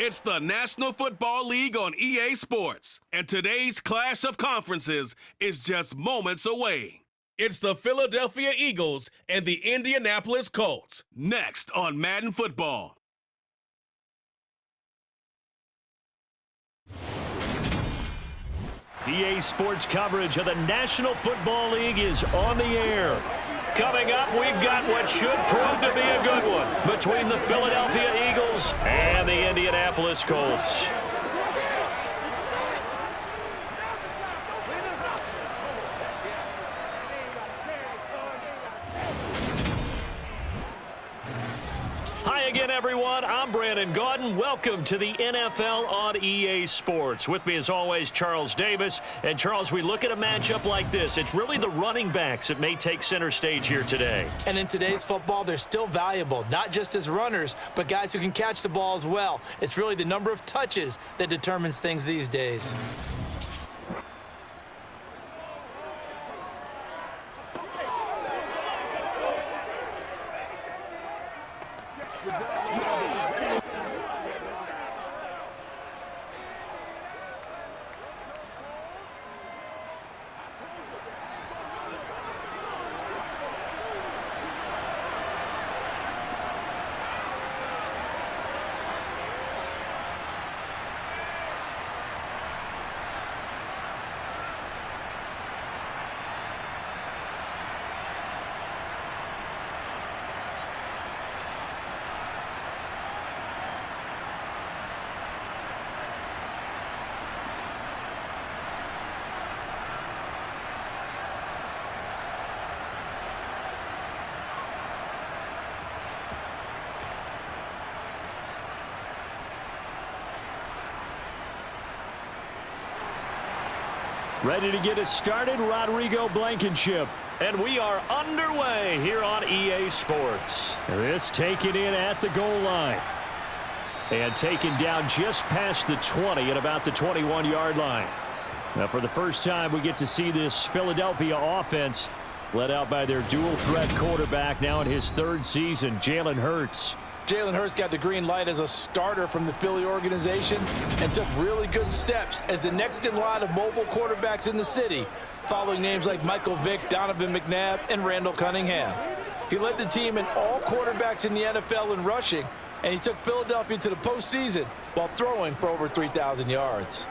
It's the National Football League on EA Sports, and today's clash of conferences is just moments away. It's the Philadelphia Eagles and the Indianapolis Colts, next on Madden Football. EA Sports coverage of the National Football League is on the air. Coming up, we've got what should prove to be a good one between the Philadelphia Eagles and the Indianapolis Colts. Hi again, everyone. I'm Brandon Gaudin. Welcome to the NFL on EA Sports. With me, as always, Charles Davis. And, Charles, we look at a matchup like this. It's really the running backs that may take center stage here today. And in today's football, they're still valuable, not just as runners, but guys who can catch the ball as well. It's really the number of touches that determines things these days. Ready to get us started, Rodrigo Blankenship. And we are underway here on EA Sports. This taken in at the goal line. And taken down just past the 20 at about the 21-yard line. Now, for the first time, we get to see this Philadelphia offense led out by their dual-threat quarterback now in his third season, Jalen Hurts. Jalen Hurts got the green light as a starter from the Philly organization and took really good steps as the next in line of mobile quarterbacks in the city, following names like Michael Vick, Donovan McNabb, and Randall Cunningham. He led the team in all quarterbacks in the NFL in rushing, and he took Philadelphia to the postseason while throwing for over 3,000 yards.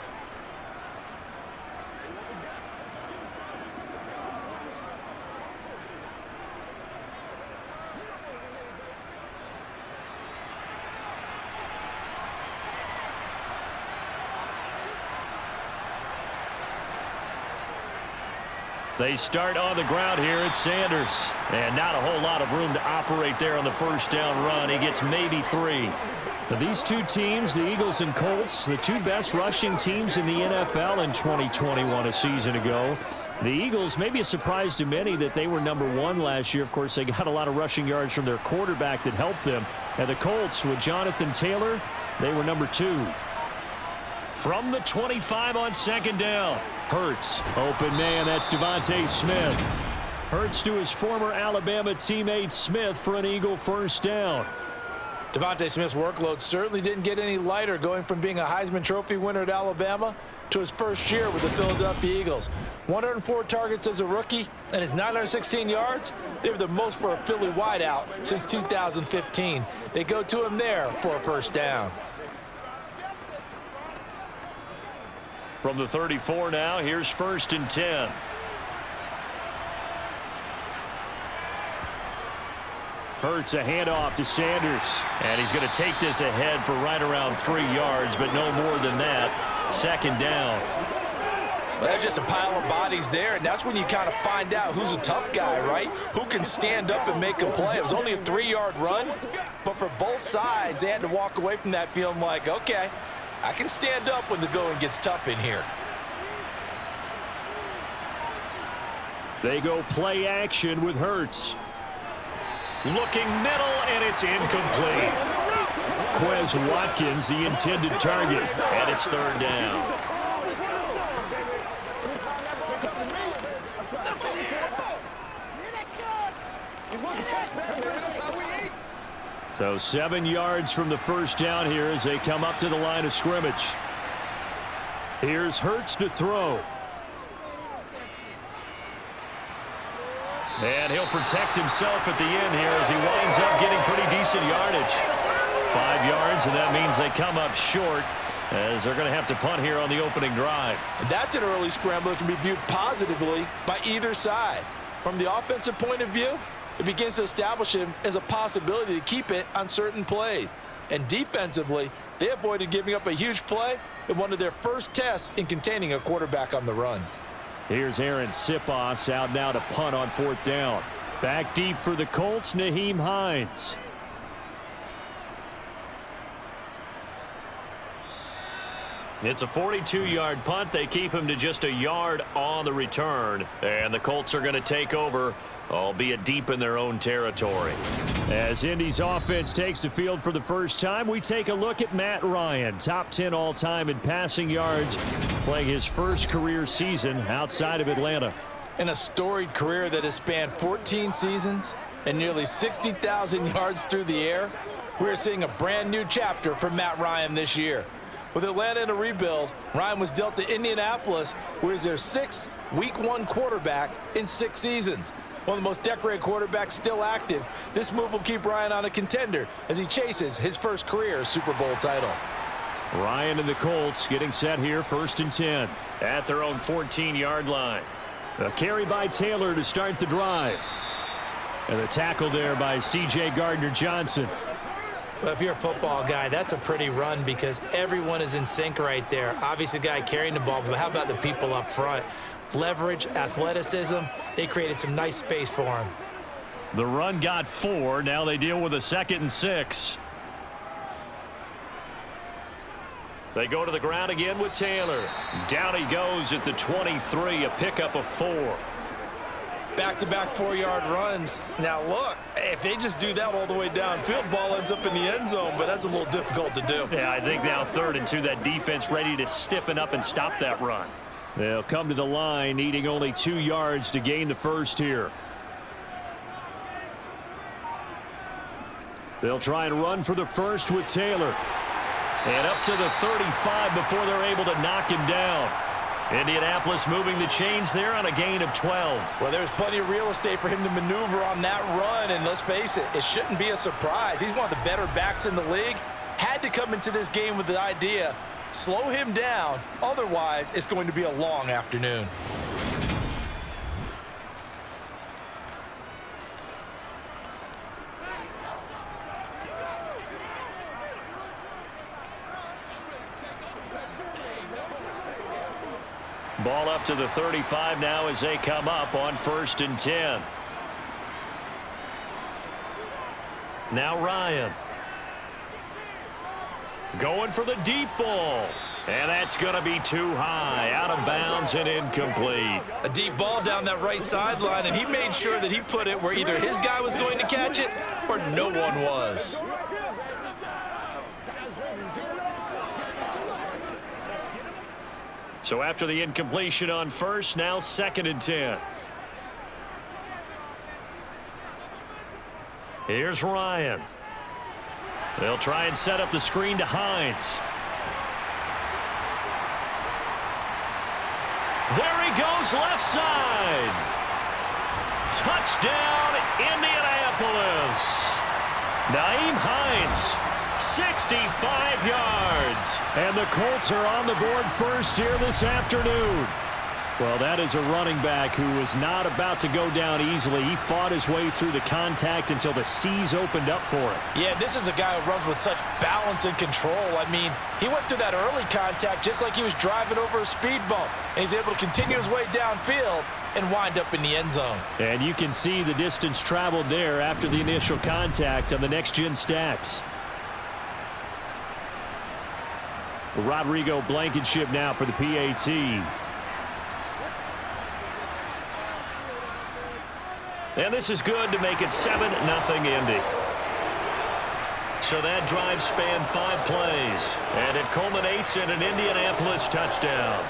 They start on the ground here at Sanders. And not a whole lot of room to operate there on the first down run. He gets maybe 3. Now, these two teams, the Eagles and Colts, the two best rushing teams in the NFL in 2021 a season ago. The Eagles, maybe a surprise to many that they were #1 last year. Of course, they got a lot of rushing yards from their quarterback that helped them. And the Colts, with Jonathan Taylor, they were #2. From the 25 on second down. Hurts, open man, that's Devontae Smith. Hurts to his former Alabama teammate Smith for an Eagle first down. Devontae Smith's workload certainly didn't get any lighter, going from being a Heisman Trophy winner at Alabama to his first year with the Philadelphia Eagles. 104 targets as a rookie, and his 916 yards, they were the most for a Philly wideout since 2015. They go to him there for a first down. From the 34 now, here's 1st and 10. Hurts a handoff to Sanders. And he's going to take this ahead for right around 3 yards, but no more than that. Second down. Well, there's just a pile of bodies there, and that's when you kind of find out who's a tough guy, right? Who can stand up and make a play. It was only a 3-yard run, but for both sides, they had to walk away from that feeling like, okay, I can stand up when the going gets tough in here. They go play action with Hurts. Looking middle, and it's incomplete. Quez Watkins, the intended target, and it's 3rd down. So 7 yards from the first down here as they come up to the line of scrimmage. Here's Hurts to throw. And he'll protect himself at the end here as he winds up getting pretty decent yardage. 5 yards, and that means they come up short as they're going to have to punt here on the opening drive. And that's an early scramble that can be viewed positively by either side. From the offensive point of view, it begins to establish him as a possibility to keep it on certain plays. And defensively, they avoided giving up a huge play in one of their first tests in containing a quarterback on the run. Here's Aaron Sipos out now to punt on 4th down. Back deep for the Colts, Nyheim Hines. It's a 42-yard punt. They keep him to just a yard on the return. And the Colts are going to take over, albeit deep in their own territory. As Indy's offense takes the field for the first time, we take a look at Matt Ryan, top 10 all-time in passing yards, playing his first career season outside of Atlanta. In a storied career that has spanned 14 seasons and nearly 60,000 yards through the air, we're seeing a brand new chapter for Matt Ryan this year. With Atlanta in a rebuild, Ryan was dealt to Indianapolis, who is their 6th Week 1 quarterback in 6 seasons. One of the most decorated quarterbacks still active, this move will keep Ryan on a contender as he chases his first career Super Bowl title. Ryan and the Colts getting set here, 1st and 10 at their own 14-yard line. A carry by Taylor to start the drive. And a tackle there by C.J. Gardner-Johnson. Well, if you're a football guy, that's a pretty run because everyone is in sync right there. Obviously, the guy carrying the ball, but how about the people up front? Leverage, athleticism, they created some nice space for him. The run got 4. Now they deal with a 2nd and 6. They go to the ground again with Taylor. Down he goes at the 23, a pickup of 4. Back-to-back 4-yard runs. Now, look, if they just do that all the way downfield, ball ends up in the end zone, but that's a little difficult to do. Yeah, I think now 3rd and 2, that defense ready to stiffen up and stop that run. They'll come to the line, needing only 2 yards to gain the first here. They'll try and run for the first with Taylor. And up to the 35 before they're able to knock him down. Indianapolis moving the chains there on a gain of 12. Well, there's plenty of real estate for him to maneuver on that run, and let's face it, it shouldn't be a surprise. He's one of the better backs in the league. Had to come into this game with the idea, slow him down, otherwise it's going to be a long afternoon. Ball up to the 35 now as they come up on 1st and 10. Now Ryan. Going for the deep ball. And that's going to be too high. Out of bounds and incomplete. A deep ball down that right sideline, and he made sure that he put it where either his guy was going to catch it or no one was. So after the incompletion on 1st, now 2nd and 10. Here's Ryan. They'll try and set up the screen to Hines. There he goes, left side. Touchdown, Indianapolis. Nyheim Hines. 65 yards. And the Colts are on the board first here this afternoon. Well, that is a running back who was not about to go down easily. He fought his way through the contact until the seas opened up for him. Yeah, this is a guy who runs with such balance and control. I mean, he went through that early contact just like he was driving over a speed bump. And he's able to continue his way downfield and wind up in the end zone. And you can see the distance traveled there after the initial contact on the next-gen stats. Rodrigo Blankenship now for the PAT. And this is good to make it 7-0 Indy. So that drive spanned 5 plays, and it culminates in an Indianapolis touchdown.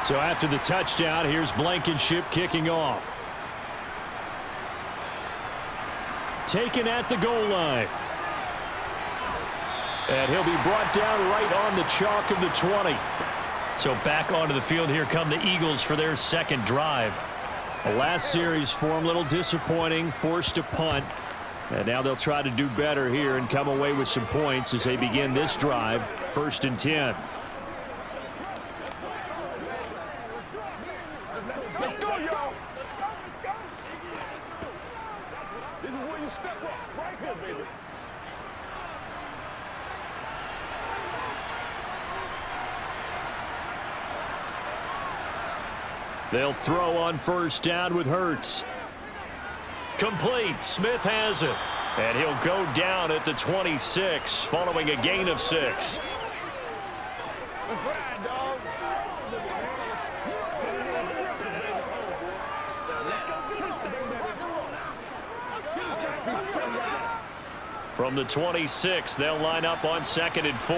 So after the touchdown, here's Blankenship kicking off. Taken at the goal line. And he'll be brought down right on the chalk of the 20. So back onto the field, here come the Eagles for their second drive. The last series for them, a little disappointing, forced to punt. And now they'll try to do better here and come away with some points as they begin this drive, 1st and 10. Let's go, y'all. Let's go. This is where you step up. Right here, baby. They'll throw on 1st down with Hurts. Complete. Smith has it. And he'll go down at the 26 following a gain of 6. Let's ride, dog. From the 26, they'll line up on 2nd and 4.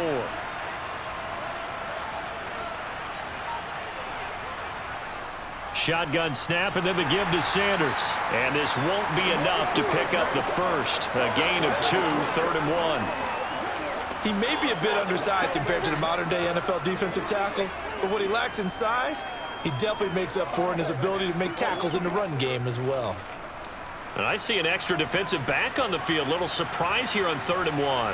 Shotgun snap, and then the give to Sanders. And this won't be enough to pick up the first. A gain of 2, 3rd and 1. He may be a bit undersized compared to the modern-day NFL defensive tackle, but what he lacks in size, he definitely makes up for in his ability to make tackles in the run game as well. And I see an extra defensive back on the field. Little surprise here on 3rd and 1.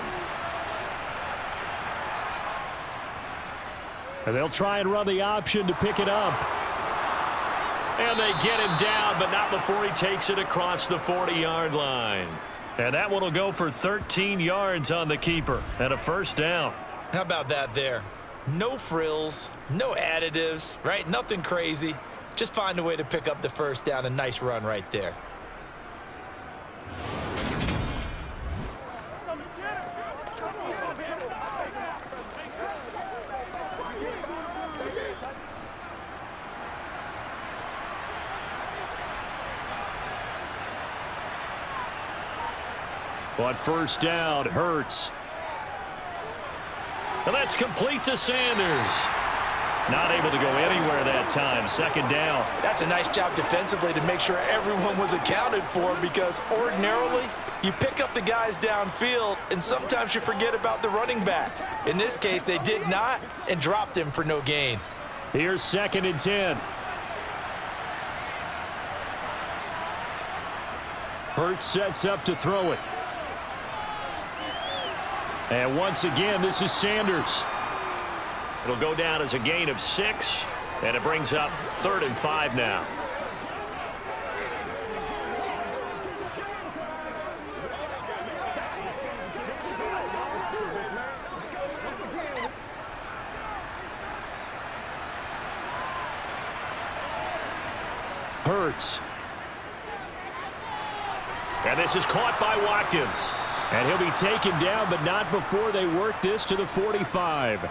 And they'll try and run the option to pick it up. And they get him down, but not before he takes it across the 40-yard line. And that one will go for 13 yards on the keeper and a 1st down. How about that there? No frills, no additives, right? Nothing crazy. Just find a way to pick up the 1st down. A nice run right there. On 1st down, Hurts. And that's complete to Sanders. Not able to go anywhere that time. 2nd down. That's a nice job defensively to make sure everyone was accounted for, because ordinarily you pick up the guys downfield and sometimes you forget about the running back. In this case, they did not and dropped him for no gain. Here's 2nd and 10. Hurts sets up to throw it. And once again, this is Sanders. It'll go down as a gain of 6, and it brings up 3rd and 5 now. Hurts. And this is caught by Watkins. And he'll be taken down, but not before they work this to the 45.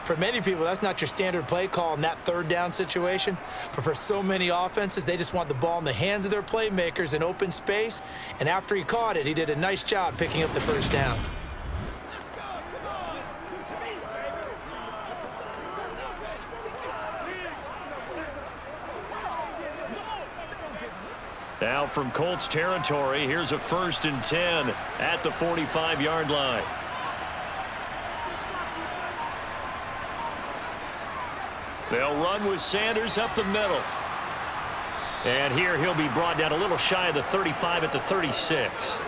For many people, that's not your standard play call in that 3rd down situation. But for so many offenses, they just want the ball in the hands of their playmakers in open space. And after he caught it, he did a nice job picking up the 1st down. Now from Colts territory, here's a 1st and 10 at the 45-yard line. They'll run with Sanders up the middle. And here he'll be brought down a little shy of the 35 at the 36.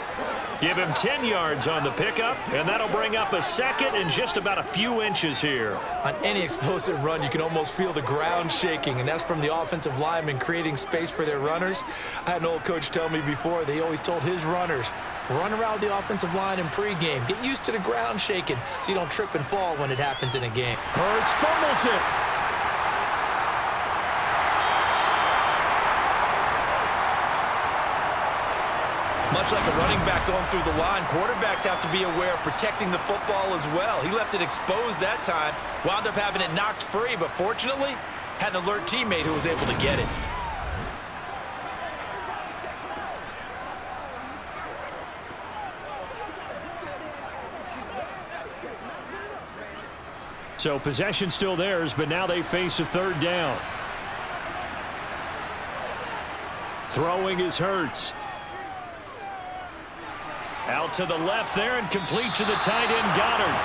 Give him 10 yards on the pickup, and that'll bring up a 2nd and just about a few inches here. On any explosive run, you can almost feel the ground shaking, and that's from the offensive linemen creating space for their runners. I had an old coach tell me before, they always told his runners, run around the offensive line in pregame. Get used to the ground shaking so you don't trip and fall when it happens in a game. Hurts fumbles it. Much like a running back going through the line, quarterbacks have to be aware of protecting the football as well. He left it exposed that time, wound up having it knocked free, but fortunately, had an alert teammate who was able to get it. So possession still theirs, but now they face a third down. Throwing is Hurts. Out to the left there and complete to the tight end Goddard.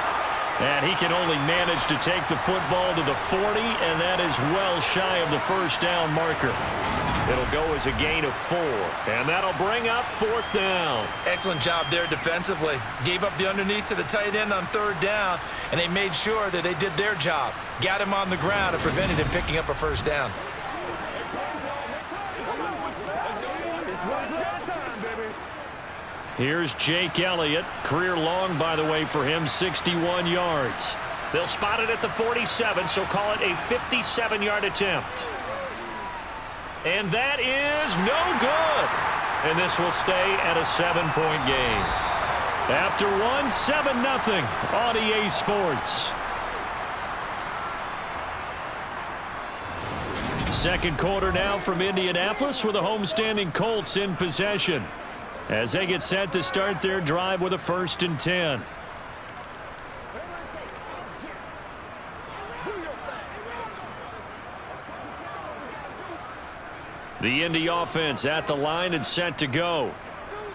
And he can only manage to take the football to the 40, and that is well shy of the first down marker. It'll go as a gain of 4, and that'll bring up 4th down. Excellent job there defensively. Gave up the underneath to the tight end on 3rd down, and they made sure that they did their job. Got him on the ground and prevented him picking up a first down. Here's Jake Elliott. Career long, by the way, for him, 61 yards. They'll spot it at the 47, so call it a 57-yard attempt. And that is no good. And this will stay at a 7-point game. After one, 7-0 on EA Sports. Second quarter now from Indianapolis with the homestanding Colts in possession, as they get set to start their drive with a 1st and 10. The Indy offense at the line and set to go.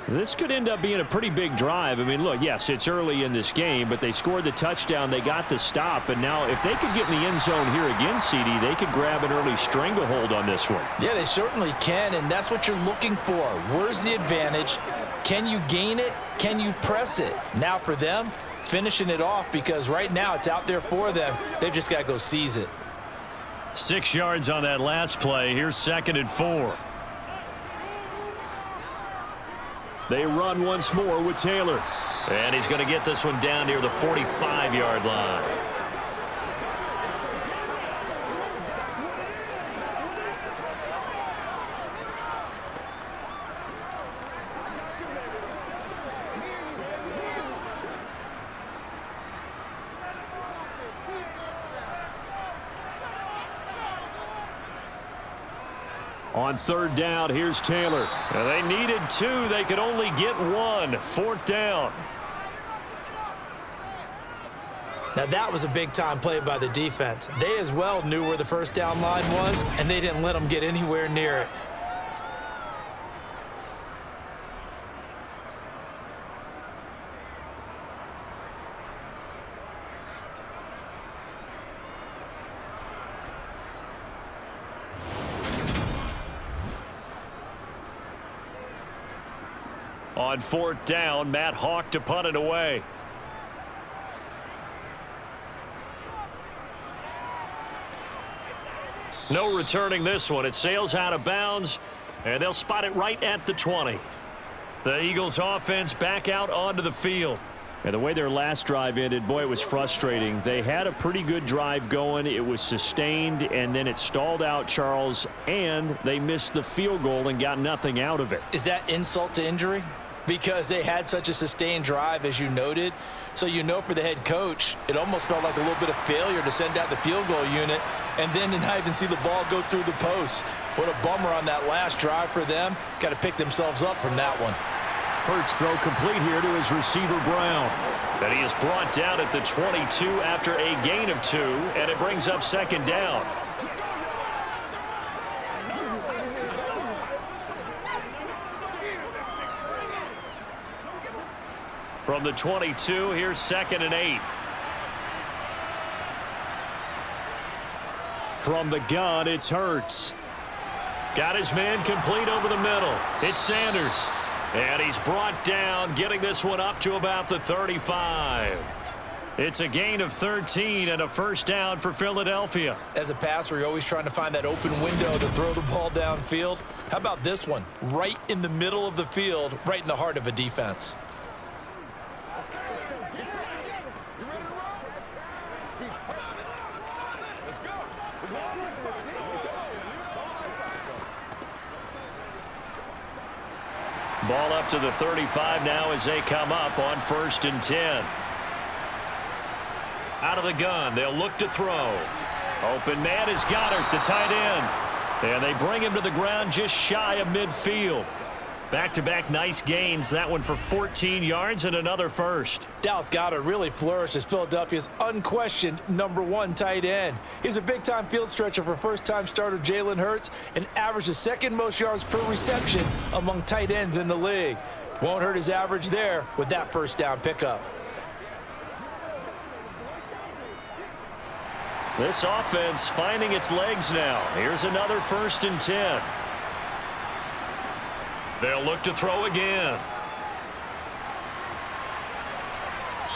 This could end up being a pretty big drive. I mean, look, yes, it's early in this game, but they scored the touchdown. They got the stop, and now if they could get in the end zone here again, CD, they could grab an early stranglehold on this one. Yeah, they certainly can, and that's what you're looking for. Where's the advantage? Can you gain it? Can you press it? Now for them, finishing it off, because right now it's out there for them. They've just got to go seize it. 6 yards on that last play. Here's 2nd and 4. They run once more with Taylor. And he's going to get this one down near the 45-yard line. On 3rd down, here's Taylor. Now they needed 2. They could only get 1. 4th down. Now that was a big-time play by the defense. They as well knew where the first down line was, and they didn't let them get anywhere near it. On 4th down, Matt Hawk to punt it away. No returning this one. It sails out of bounds, and they'll spot it right at the 20. The Eagles offense back out onto the field. And the way their last drive ended, boy, it was frustrating. They had a pretty good drive going. It was sustained, and then it stalled out, Charles, and they missed the field goal and got nothing out of it. Is that insult to injury? Because they had such a sustained drive, as you noted. So you know, for the head coach, it almost felt like a little bit of failure to send out the field goal unit and then to not even see the ball go through the post. What a bummer on that last drive for them. Got to pick themselves up from that one. Hurts throw complete here to his receiver Brown. But he is brought down at the 22 after a gain of 2, and it brings up 2nd down. From the 22, here's 2nd and 8. From the gun, it's Hurts. Got his man complete over the middle. It's Sanders. And he's brought down, getting this one up to about the 35. It's a gain of 13 and a first down for Philadelphia. As a passer, you're always trying to find that open window to throw the ball downfield. How about this one? Right in the middle of the field, right in the heart of a defense. Ball up to the 35 now as they come up on 1st and 10. Out of the gun, they'll look to throw. Open man is Goddard, the tight end. And they bring him to the ground just shy of midfield. Back-to-back nice gains. That one for 14 yards and another first. Dallas Goedert really flourished as Philadelphia's unquestioned #1 tight end. He's a big-time field stretcher for first-time starter Jalen Hurts and averaged the second most yards per reception among tight ends in the league. Won't hurt his average there with that first down pickup. This offense finding its legs now. Here's another 1st and 10. They'll look to throw again.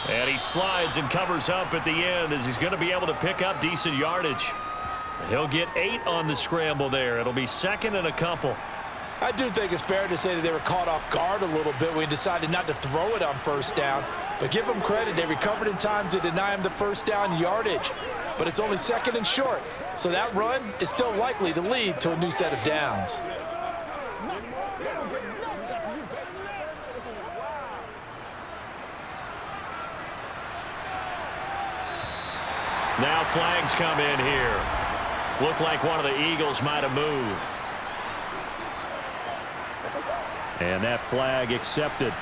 And he slides and covers up at the end as he's going to be able to pick up decent yardage. He'll get 8 on the scramble there. It'll be 2nd and a couple. I do think it's fair to say that they were caught off guard a little bit when he decided not to throw it on first down. But give them credit, they recovered in time to deny him the first down yardage. But it's only 2nd and short, so that run is still likely to lead to a new set of downs. Now flags come in here. Looked like one of the Eagles might have moved. And that flag accepted.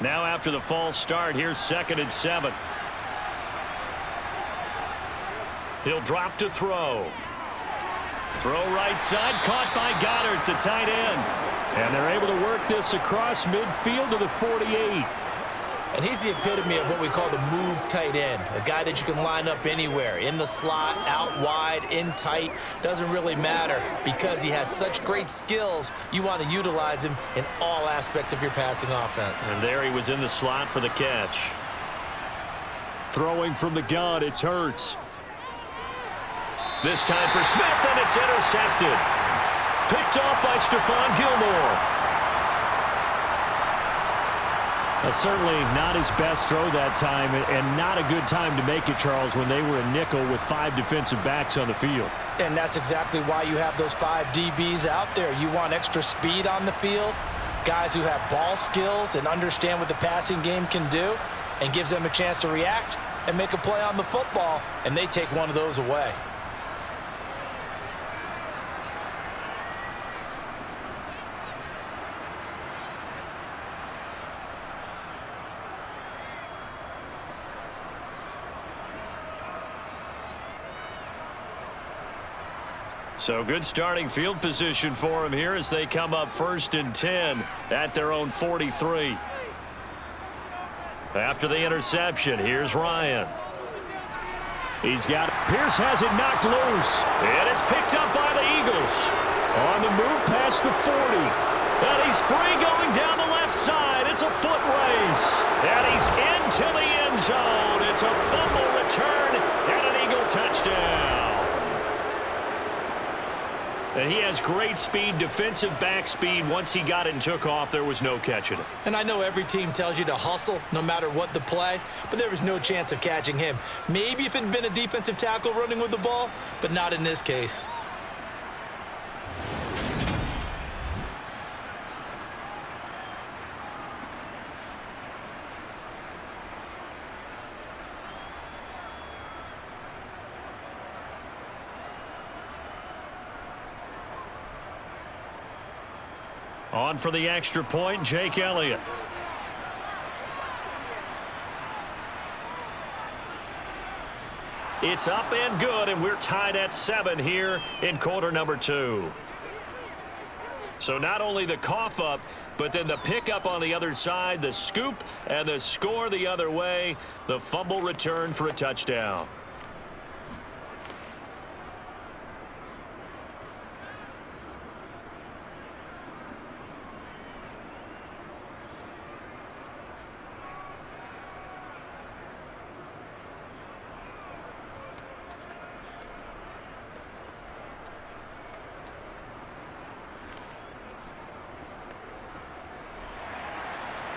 Now after the false start, here's 2nd and 7. He'll drop to throw. Throw right side, caught by Goddard, the tight end. And they're able to work this across midfield to the 48. And he's the epitome of what we call the move tight end, a guy that you can line up anywhere, in the slot, out wide, in tight, doesn't really matter because he has such great skills. You want to utilize him in all aspects of your passing offense. And there he was in the slot for the catch. Throwing from the gun, it's Hurts. This time for Smith, and it's intercepted. Picked off by Stephon Gilmore. Certainly not his best throw that time, and not a good time to make it, Charles, when they were a nickel with 5 defensive backs on the field. And that's exactly why you have those 5 DBs out there. You want extra speed on the field, guys who have ball skills and understand what the passing game can do, and gives them a chance to react and make a play on the football, and they take one of those away. So good starting field position for him here as they come up 1st and 10 at their own 43. After the interception, here's Ryan. He's got Pierce has it knocked loose. And it's picked up by the Eagles. On the move past the 40. And he's free going down the left side. It's a foot race. And he's into the end zone. It's a fumble return and an Eagle touchdown. And he has great speed, defensive back speed. Once he got it and took off, there was no catching it. And I know every team tells you to hustle no matter what the play, but there was no chance of catching him. Maybe if it had been a defensive tackle running with the ball, but not in this case. On for the extra point, Jake Elliott. It's up and good, and we're tied at 7 here in quarter number 2. So not only the cough up, but then the pickup on the other side, the scoop, and the score the other way. The fumble return for a touchdown.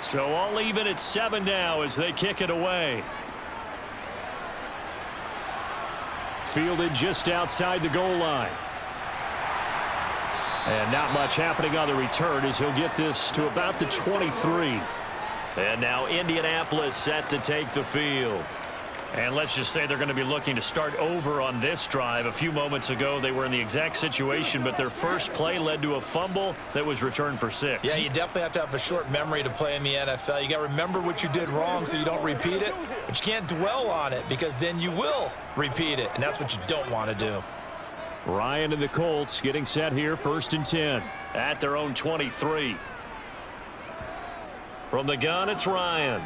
So all even at 7 now as they kick it away. Fielded just outside the goal line. And not much happening on the return as he'll get this to about the 23. And now Indianapolis set to take the field. And let's just say they're going to be looking to start over on this drive. A few moments ago, they were in the exact situation, but their first play led to a fumble that was returned for 6. Yeah, you definitely have to have a short memory to play in the NFL. You got to remember what you did wrong so you don't repeat it, but you can't dwell on it because then you will repeat it, and that's what you don't want to do. Ryan and the Colts getting set here, 1st and 10 at their own 23. From the gun, it's Ryan.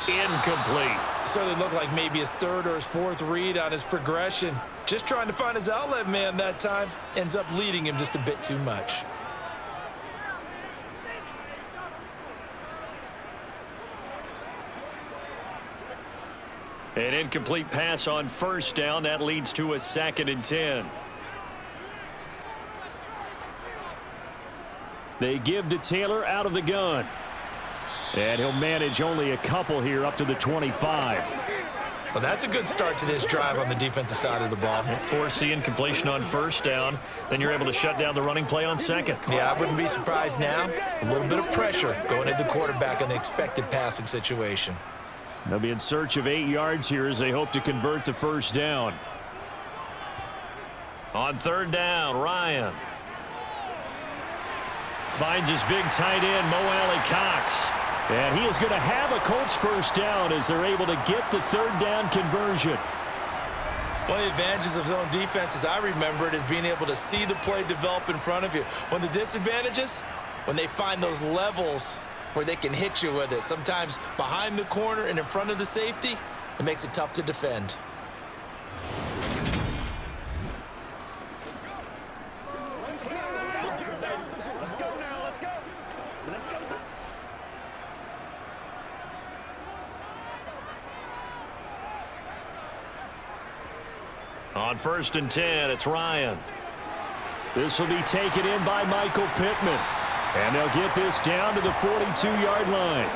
Incomplete. Certainly looked like maybe his 3rd or his 4th read on his progression. Just trying to find his outlet man that time. Ends up leading him just a bit too much. An incomplete pass on 1st down. That leads to a 2nd and 10. They give to Taylor out of the gun. And he'll manage only a couple here up to the 25. Well, that's a good start to this drive on the defensive side of the ball. Force the incompletion on 1st down. Then you're able to shut down the running play on 2nd. Yeah, I wouldn't be surprised now. A little bit of pressure going into the quarterback in the expected passing situation. They'll be in search of 8 yards here as they hope to convert the 1st down. On 3rd down, Ryan finds his big tight end, Mo Alley-Cox. And he is going to have a Colts 1st down as they're able to get the 3rd down conversion. One of the advantages of zone defense, as I remember it, is being able to see the play develop in front of you. One of the disadvantages, when they find those levels where they can hit you with it, sometimes behind the corner and in front of the safety, it makes it tough to defend. Let's go now. Let's go. Let's go. On 1st and 10, it's Ryan. This will be taken in by Michael Pittman. And they'll get this down to the 42-yard line.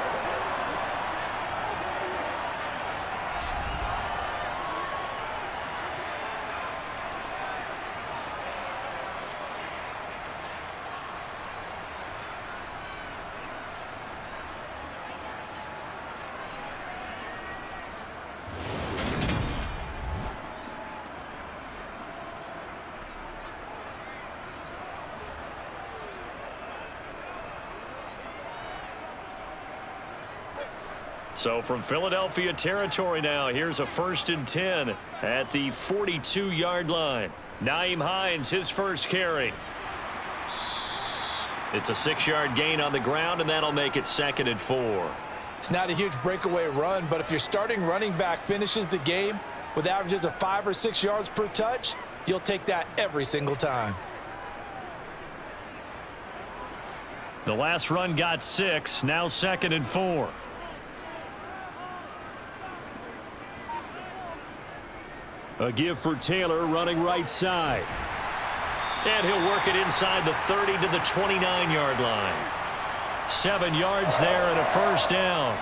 So from Philadelphia territory now, here's a 1st and 10 at the 42-yard line. Nyheim Hines, his first carry. It's a 6-yard gain on the ground, and that'll make it 2nd and 4. It's not a huge breakaway run, but if your starting running back finishes the game with averages of 5 or 6 yards per touch, you'll take that every single time. The last run got 6, now 2nd and 4. A give for Taylor running right side. And he'll work it inside the 30 to the 29-yard line. 7 yards there and a 1st down.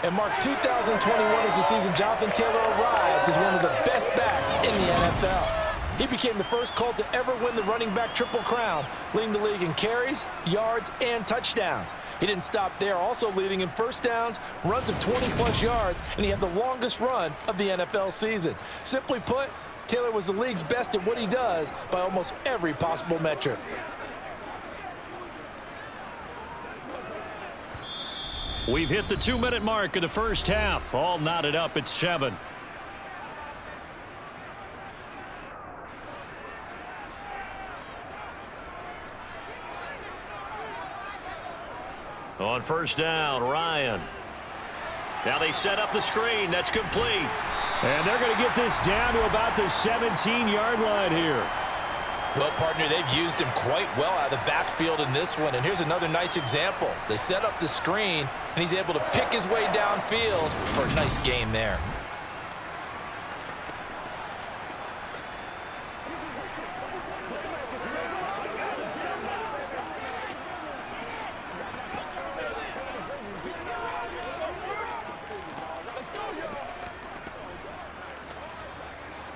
And Mark, 2021 is the season Jonathan Taylor arrived as one of the best backs in the NFL. He became the first Colt to ever win the running back triple crown, leading the league in carries, yards, and touchdowns. He didn't stop there, also leading in 1st downs, runs of 20-plus yards, and he had the longest run of the NFL season. Simply put, Taylor was the league's best at what he does by almost every possible metric. We've hit the 2-minute mark of the 1st half. All knotted up at 7. On 1st down, Ryan. Now they set up the screen. That's complete. And they're going to get this down to about the 17-yard line here. Well, partner, they've used him quite well out of the backfield in this one. And here's another nice example. They set up the screen, and he's able to pick his way downfield for a nice gain there.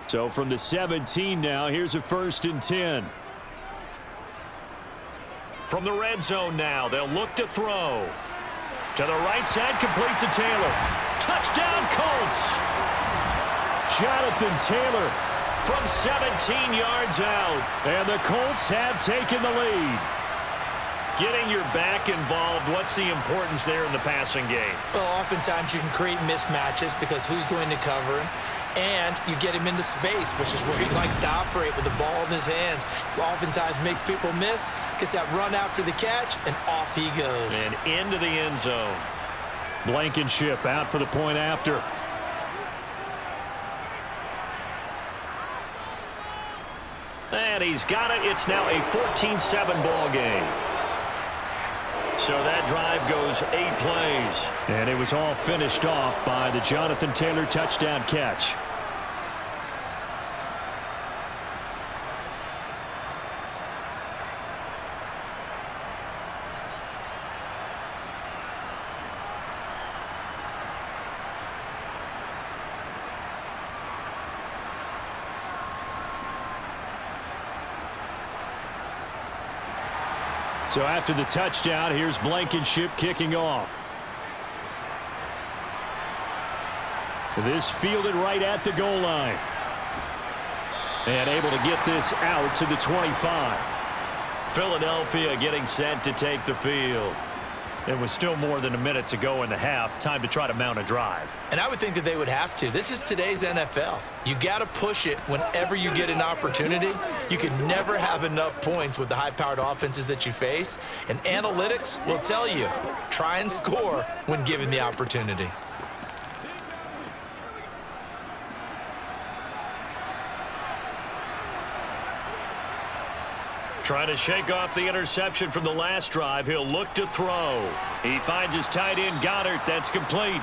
So from the 17 now, here's a 1st and 10. From the red zone now, they'll look to throw. To the right side, complete to Taylor. Touchdown, Colts. Jonathan Taylor from 17 yards out. And the Colts have taken the lead. Getting your back involved, what's the importance there in the passing game? Well, oftentimes you can create mismatches because who's going to cover him? And you get him into space, which is where he likes to operate with the ball in his hands. Oftentimes makes people miss, gets that run after the catch, and off he goes. And into the end zone. Blankenship out for the point after. And he's got it. It's now a 14-7 ball game. So that drive goes 8 plays. And it was all finished off by the Jonathan Taylor touchdown catch. So after the touchdown, here's Blankenship kicking off. This fielded right at the goal line. And able to get this out to the 25. Philadelphia getting set to take the field. It was still more than a minute to go in the half. Time to try to mount a drive. And I would think that they would have to. This is today's NFL. You got to push it whenever you get an opportunity. You can never have enough points with the high-powered offenses that you face. And analytics will tell you, try and score when given the opportunity. Trying to shake off the interception from the last drive. He'll look to throw. He finds his tight end, Goddard. That's complete.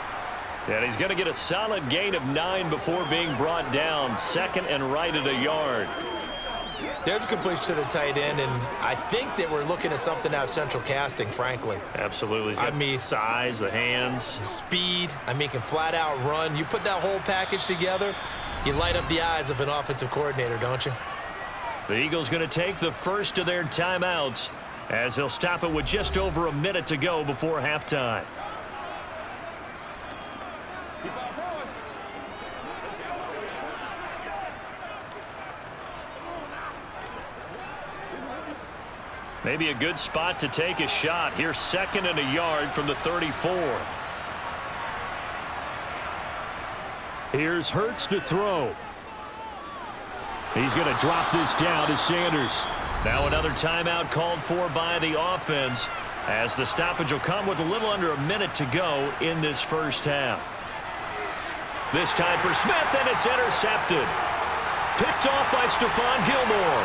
And he's going to get a solid gain of 9 before being brought down. Second and right at a yard. There's a completion to the tight end, and I think that we're looking at something out of central casting, frankly. Absolutely. He's got size, the hands. Speed. I mean, can flat out run. You put that whole package together, you light up the eyes of an offensive coordinator, don't you? The Eagles going to take the first of their timeouts as they'll stop it with just over a minute to go before halftime. Maybe a good spot to take a shot. Here's second and a yard from the 34. Here's Hurts to throw. He's going to drop this down to Sanders. Now another timeout called for by the offense as the stoppage will come with a little under a minute to go in this first half. This time for Smith, and it's intercepted. Picked off by Stephon Gilmore.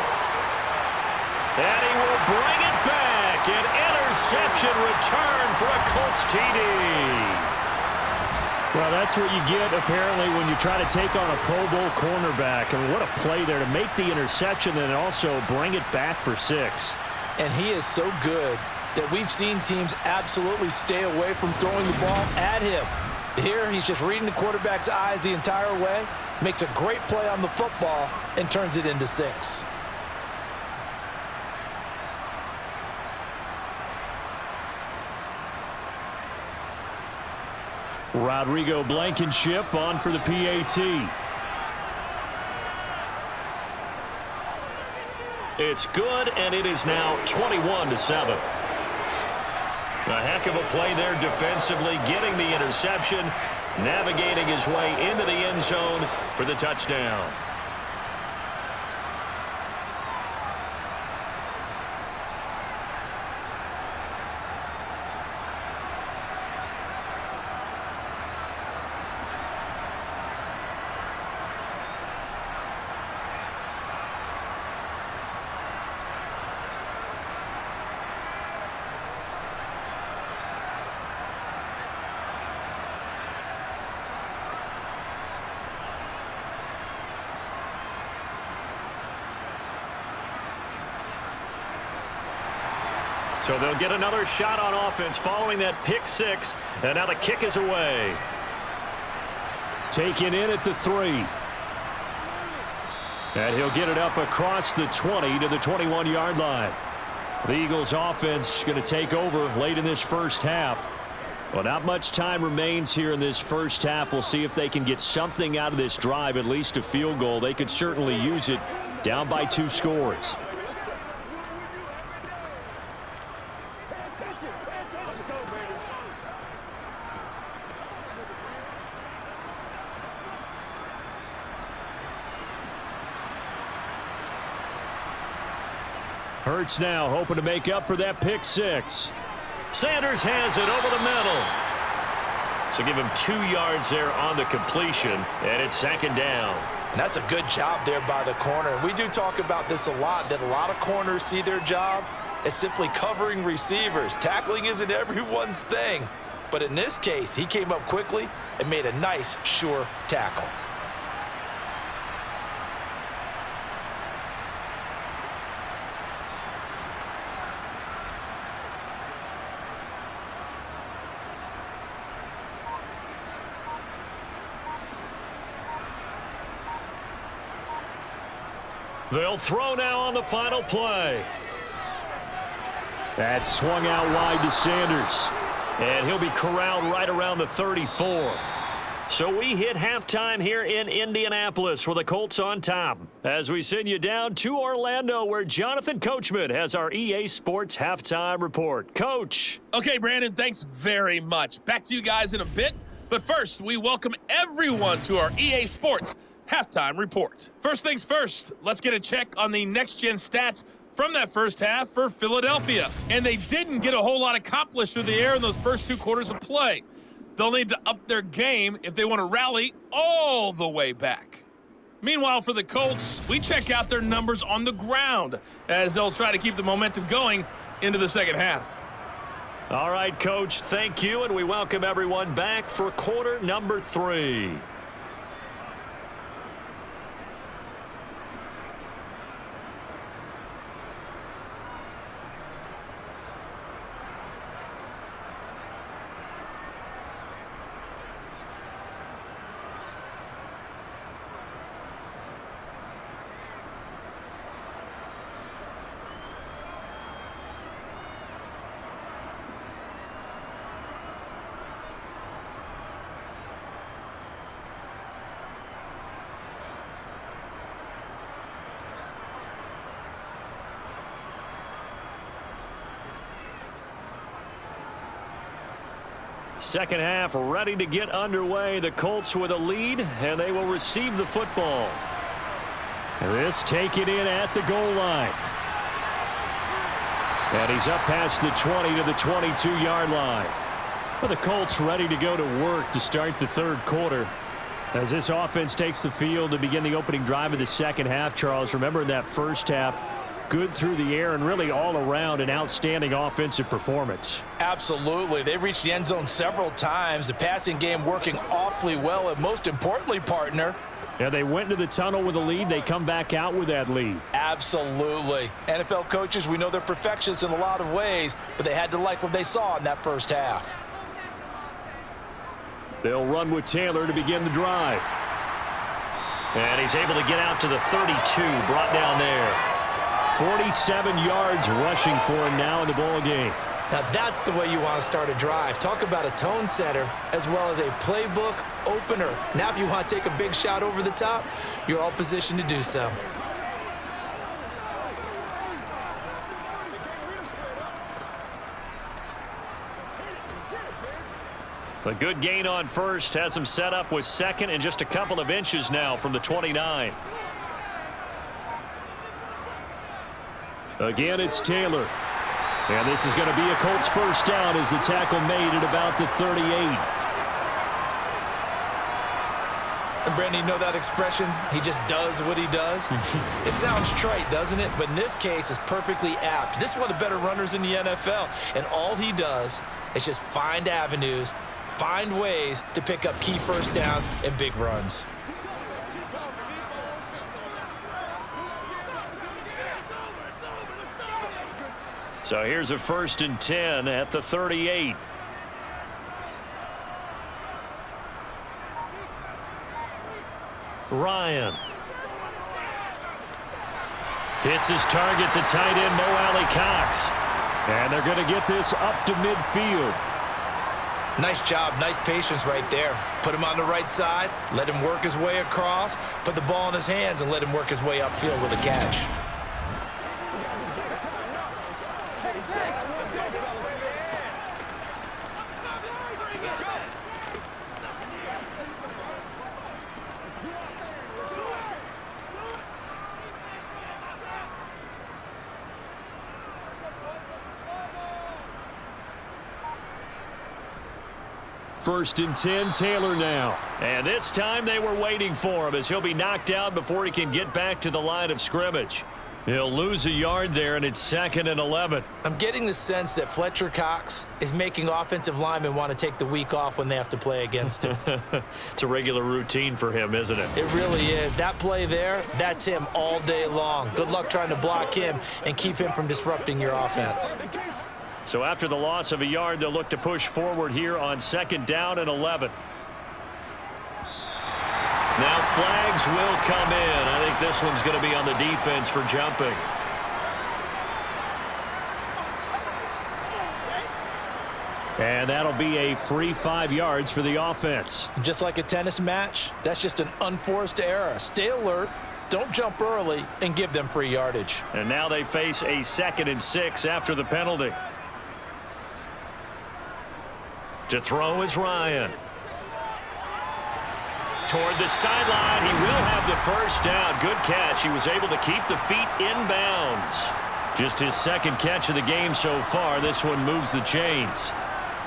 And he will bring it back. An interception return for a Colts TD. Well, that's what you get, apparently, when you try to take on a Pro Bowl cornerback. And what a play there to make the interception and also bring it back for 6. And he is so good that we've seen teams absolutely stay away from throwing the ball at him. Here, he's just reading the quarterback's eyes the entire way, makes a great play on the football, and turns it into 6. Rodrigo Blankenship on for the PAT. It's good, and it is now 21-7. A heck of a play there defensively, getting the interception, navigating his way into the end zone for the touchdown. So they'll get another shot on offense following that pick 6. And now the kick is away. Taken in at the 3. And he'll get it up across the 20 to the 21-yard line. The Eagles offense going to take over late in this first half. Well, not much time remains here in this first half. We'll see if they can get something out of this drive, at least a field goal. They could certainly use it, down by 2 scores. Let's go, baby. Hurts now, hoping to make up for that pick 6. Sanders has it over the middle. So give him 2 yards there on the completion, and it's 2nd down. And that's a good job there by the corner. We do talk about this a lot, that a lot of corners see their job as simply covering receivers. Tackling isn't everyone's thing. But in this case, he came up quickly and made a nice, sure tackle. They'll throw now on the final play. That's swung out wide to Sanders. And he'll be corralled right around the 34. So we hit halftime here in Indianapolis with the Colts on top. As we send you down to Orlando, where Jonathan Coachman has our EA Sports halftime report. Coach. Okay, Brandon, thanks very much. Back to you guys in a bit. But first, we welcome everyone to our EA Sports halftime report. First things first, let's get a check on the next-gen stats from that first half for Philadelphia. And they didn't get a whole lot accomplished through the air in those first 2 quarters of play. They'll need to up their game if they want to rally all the way back. Meanwhile, for the Colts, we check out their numbers on the ground as they'll try to keep the momentum going into the second half. All right, Coach, thank you, and we welcome everyone back for quarter number 3. Second half ready to get underway. The Colts with a lead, and they will receive the football. This taken in at the goal line. And he's up past the 20 to the 22-yard line. Well, the Colts ready to go to work to start the third quarter. As this offense takes the field to begin the opening drive of the second half, Charles, remember in that first half, good through the air and really all around an outstanding offensive performance. Absolutely. They reached the end zone several times. The passing game working awfully well, and most importantly, partner, yeah, they went into the tunnel with a lead. They come back out with that lead. Absolutely. NFL coaches, we know they're perfectionists in a lot of ways, but they had to like what they saw in that first half. They'll run with Taylor to begin the drive. And he's able to get out to the 32, brought down there. 47 yards rushing for him now in the ball game. Now that's the way you want to start a drive. Talk about a tone setter as well as a playbook opener. Now if you want to take a big shot over the top, you're all positioned to do so. A good gain on first has him set up with second and just a couple of inches now from the 29. Again, it's Taylor. And this is going to be a Colts first down as the tackle made at about the 38. And Brandon, you know that expression? He just does what he does? It sounds trite, doesn't it? But in this case, it's perfectly apt. This is one of the better runners in the NFL. And all he does is just find avenues, find ways to pick up key first downs and big runs. So here's a 1st and 10 at the 38. Ryan. Hits his target, the tight end, Mo Alley Cox. And they're going to get this up to midfield. Nice job, nice patience right there. Put him on the right side, let him work his way across, put the ball in his hands, and let him work his way upfield with a catch. First and 10, Taylor now. And this time they were waiting for him as he'll be knocked down before he can get back to the line of scrimmage. He'll lose a yard there, and it's 2nd and 11. I'm getting the sense that Fletcher Cox is making offensive linemen want to take the week off when they have to play against him. It's a regular routine for him, isn't it? It really is. That play there, that's him all day long. Good luck trying to block him and keep him from disrupting your offense. So after the loss of a yard, they'll look to push forward here on 2nd down and 11. Now flags will come in. I think this one's going to be on the defense for jumping. And that'll be a free 5 yards for the offense. Just like a tennis match, that's just an unforced error. Stay alert, don't jump early, and give them free yardage. And now they face a 2nd and 6 after the penalty. To throw is Ryan. Toward the sideline, he will have the first down. Good catch. He was able to keep the feet in bounds. Just his 2nd catch of the game so far. This one moves the chains.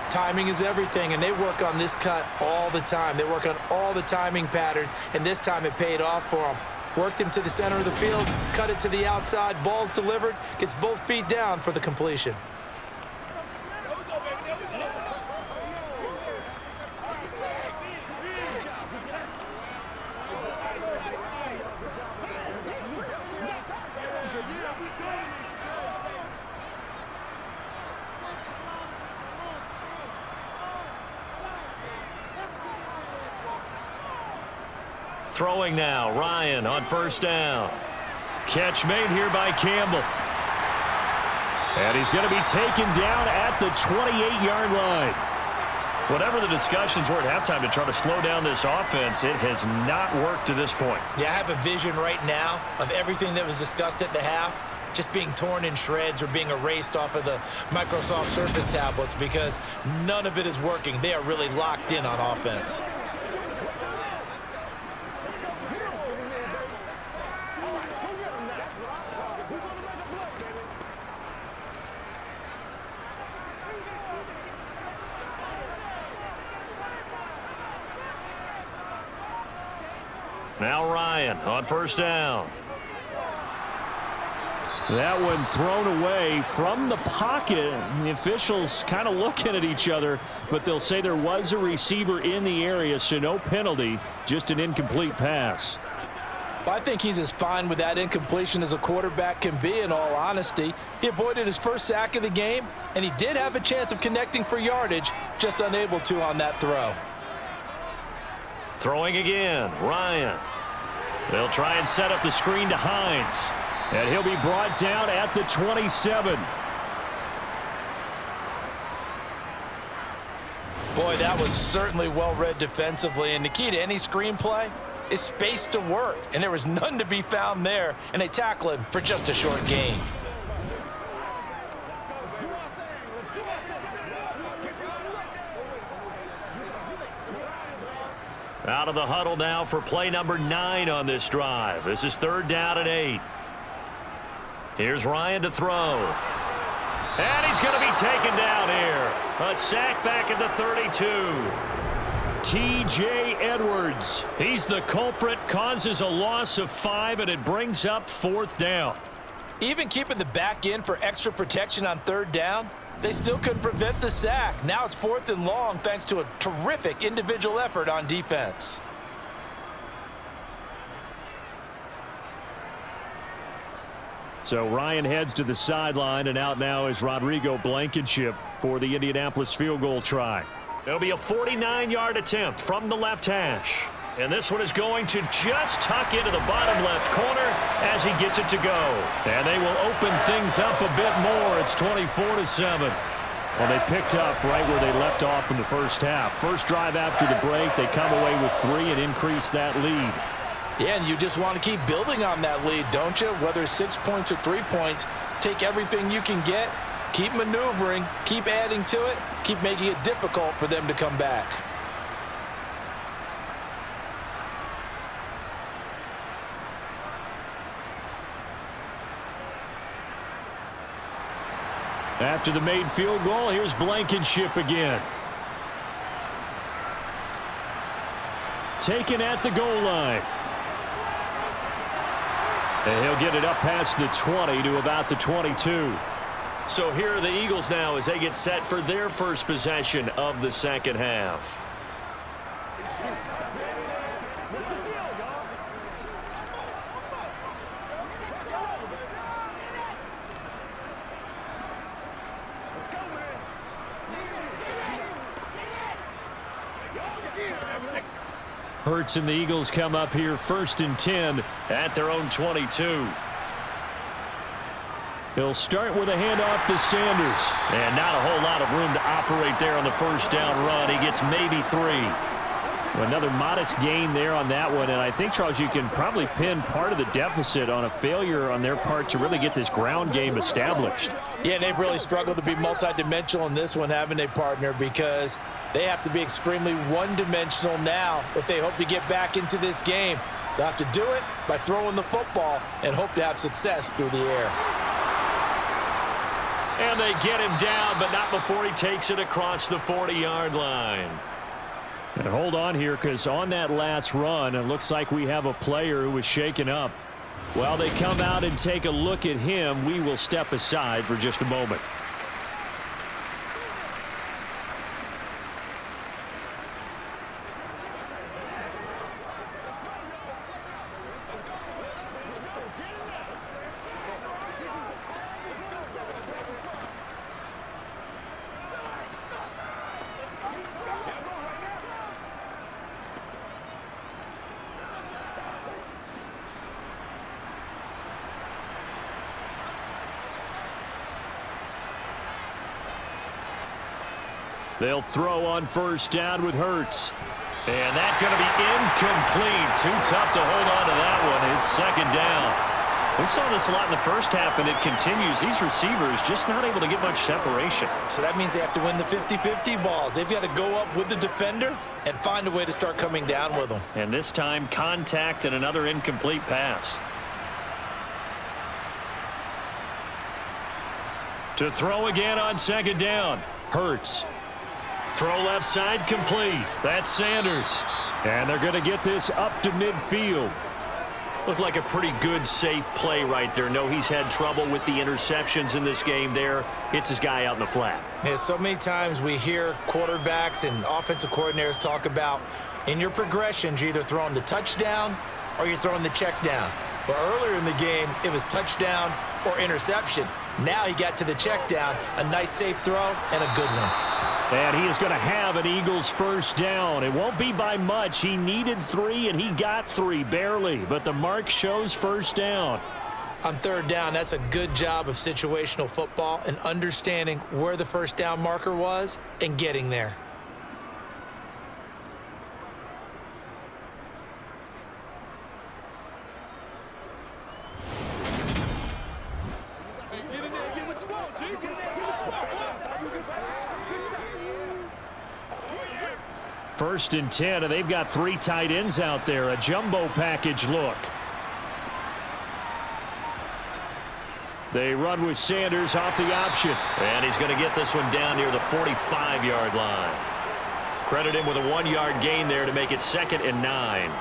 Timing is everything, and they work on this cut all the time. They work on all the timing patterns, and this time it paid off for them. Worked him to the center of the field, cut it to the outside, ball's delivered, gets both feet down for the completion. Throwing now, Ryan on 1st down. Catch made here by Campbell. And he's going to be taken down at the 28-yard line. Whatever the discussions were at halftime to try to slow down this offense, it has not worked to this point. Yeah, I have a vision right now of everything that was discussed at the half just being torn in shreds or being erased off of the Microsoft Surface tablets because none of it is working. They are really locked in on offense. Now Ryan on 1st down. That one thrown away from the pocket. The officials kind of looking at each other, but they'll say there was a receiver in the area, so no penalty, just an incomplete pass. Well, I think he's as fine with that incompletion as a quarterback can be, in all honesty. He avoided his first sack of the game, and he did have a chance of connecting for yardage, just unable to on that throw. Throwing again, Ryan. They'll try and set up the screen to Hines. And he'll be brought down at the 27. Boy, that was certainly well read defensively. And the key to any screenplay is space to work. And there was none to be found there. And they tackle him for just a short gain. Out of the huddle now for play number 9 on this drive. This is 3rd down and 8. Here's Ryan to throw. And he's going to be taken down here. A sack back at the 32. T.J. Edwards. He's the culprit, causes a loss of 5, and it brings up 4th down. Even keeping the back in for extra protection on 3rd down, they still couldn't prevent the sack. Now it's 4th and long thanks to a terrific individual effort on defense. So Ryan heads to the sideline, and out now is Rodrigo Blankenship for the Indianapolis field goal try. It'll be a 49-yard attempt from the left hash. And this one is going to just tuck into the bottom left corner as he gets it to go. And they will open things up a bit more. It's 24-7. Well, they picked up right where they left off in the first half. First drive after the break, they come away with 3 and increase that lead. Yeah, and you just want to keep building on that lead, don't you? Whether it's 6 points or 3 points, take everything you can get, keep maneuvering, keep adding to it, keep making it difficult for them to come back. After the made field goal, here's Blankenship again. Taken at the goal line. And he'll get it up past the 20 to about the 22. So here are the Eagles now as they get set for their first possession of the second half. What's the deal, y'all? Let's go, man. Hurts and the Eagles come up here 1st and 10 at their own 22. He'll start with a handoff to Sanders. And not a whole lot of room to operate there on the first down run. He gets maybe 3. Another modest gain there on that one. And I think, Charles, you can probably pin part of the deficit on a failure on their part to really get this ground game established. Yeah, they've really struggled to be multidimensional in this one, haven't they, partner? Because they have to be extremely one-dimensional now if they hope to get back into this game. They'll have to do it by throwing the football and hope to have success through the air. And they get him down, but not before he takes it across the 40-yard line. And hold on here, because on that last run, it looks like we have a player who was shaken up. While they come out and take a look at him, we will step aside for just a moment. They'll throw on first down with Hurts. And that's going to be incomplete. Too tough to hold on to that one. It's second down. We saw this a lot in the first half, and it continues. These receivers just not able to get much separation. So that means they have to win the 50-50 balls. They've got to go up with the defender and find a way to start coming down with them. And this time, contact and another incomplete pass. To throw again on second down. Hurts. Throw left side complete. That's Sanders. And they're going to get this up to midfield. Looked like a pretty good, safe play right there. No, he's had trouble with the interceptions in this game there. Hits his guy out in the flat. Yeah, so many times we hear quarterbacks and offensive coordinators talk about in your progressions, you're either throwing the touchdown or you're throwing the check down. But earlier in the game, it was touchdown or interception. Now he got to the check down, a nice safe throw, and a good one. And he is going to have an Eagles first down. It won't be by much. He needed 3, and he got 3, barely. But the mark shows first down. On third down, that's a good job of situational football and understanding where the first down marker was and getting there. First and 10, and they've got 3 tight ends out there. A jumbo package look. They run with Sanders off the option. And he's going to get this one down near the 45-yard line. Credit him with a 1-yard gain there to make it 2nd and 9.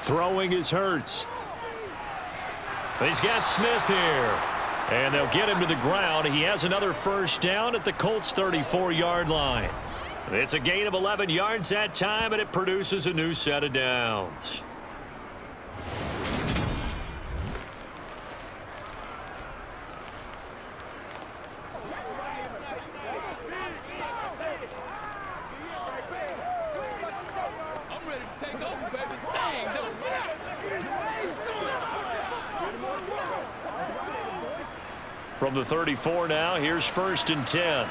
Throwing is Hurts. He's got Smith here. And they'll get him to the ground. He has another first down at the Colts' 34-yard line. It's a gain of 11 yards that time, and it produces a new set of downs. From the 34 now, here's 1st and 10.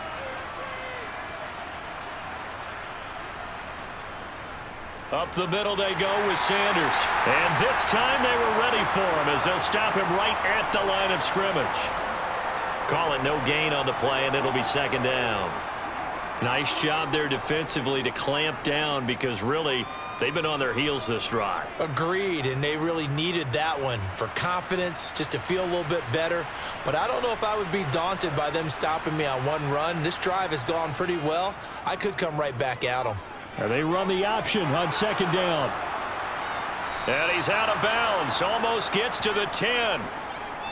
Up the middle they go with Sanders. And this time they were ready for him as they'll stop him right at the line of scrimmage. Call it no gain on the play, and it'll be 2nd down. Nice job there defensively to clamp down because really they've been on their heels this drive. Agreed, and they really needed that one for confidence, just to feel a little bit better. But I don't know if I would be daunted by them stopping me on one run. This drive has gone pretty well. I could come right back at them. And they run the option on 2nd down. And he's out of bounds, almost gets to the 10.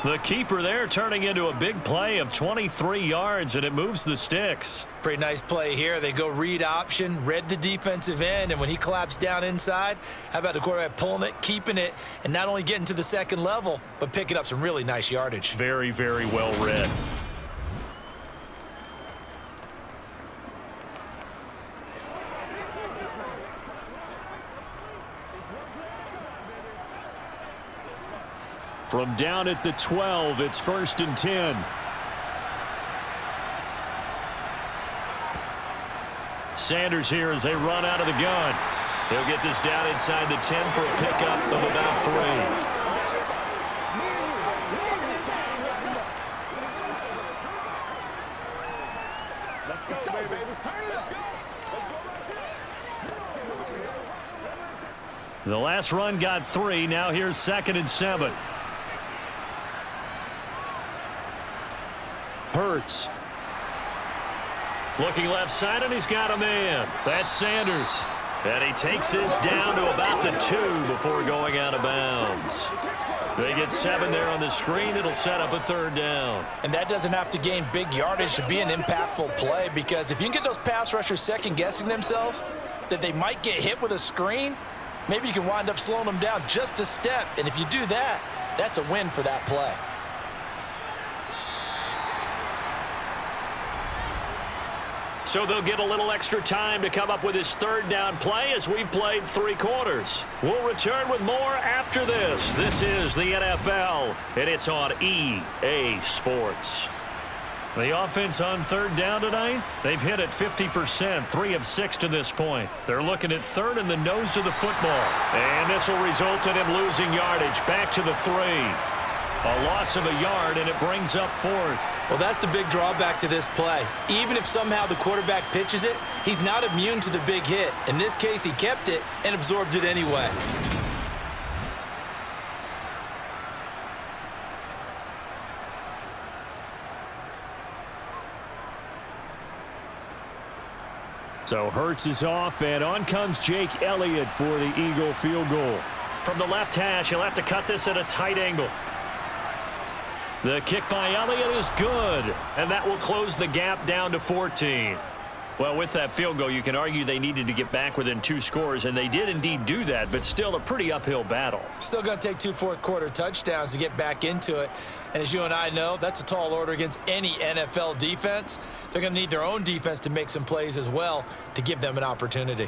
The keeper there turning into a big play of 23 yards, and it moves the sticks. Pretty nice play here. They go read option, read the defensive end, and when he collapsed down inside, how about the quarterback pulling it, keeping it, and not only getting to the 2nd level, but picking up some really nice yardage. Very, very well read. From down at the 12, it's 1st and 10. Sanders here as they run out of the gun. They'll get this down inside the 10 for a pickup of about 3. Let's go, baby. Turn it up. The last run got 3. Now here's 2nd and 7. Hurts. Looking left side, and he's got a man. That's Sanders. And he takes this down to about the 2 before going out of bounds. They get 7 there on the screen. It'll set up a 3rd down. And that doesn't have to gain big yardage to be an impactful play, because if you can get those pass rushers second-guessing themselves that they might get hit with a screen, maybe you can wind up slowing them down just a step. And if you do that, that's a win for that play. So they'll get a little extra time to come up with his 3rd down play as we've played 3 quarters. We'll return with more after this. This is the NFL, and it's on EA Sports. The offense on 3rd down tonight, they've hit it 50%, 3 of 6 to this point. They're looking at 3rd in the nose of the football. And this will result in him losing yardage back to the 3. A loss of a yard, and it brings up 4th. Well, that's the big drawback to this play. Even if somehow the quarterback pitches it, he's not immune to the big hit. In this case, he kept it and absorbed it anyway. So Hurts is off, and on comes Jake Elliott for the Eagle field goal. From the left hash, he'll have to cut this at a tight angle. The kick by Elliott is good, and that will close the gap down to 14. Well, with that field goal, you can argue they needed to get back within 2 scores, and they did indeed do that, but still a pretty uphill battle. Still going to take 2 fourth-quarter touchdowns to get back into it. And as you and I know, that's a tall order against any NFL defense. They're going to need their own defense to make some plays as well to give them an opportunity.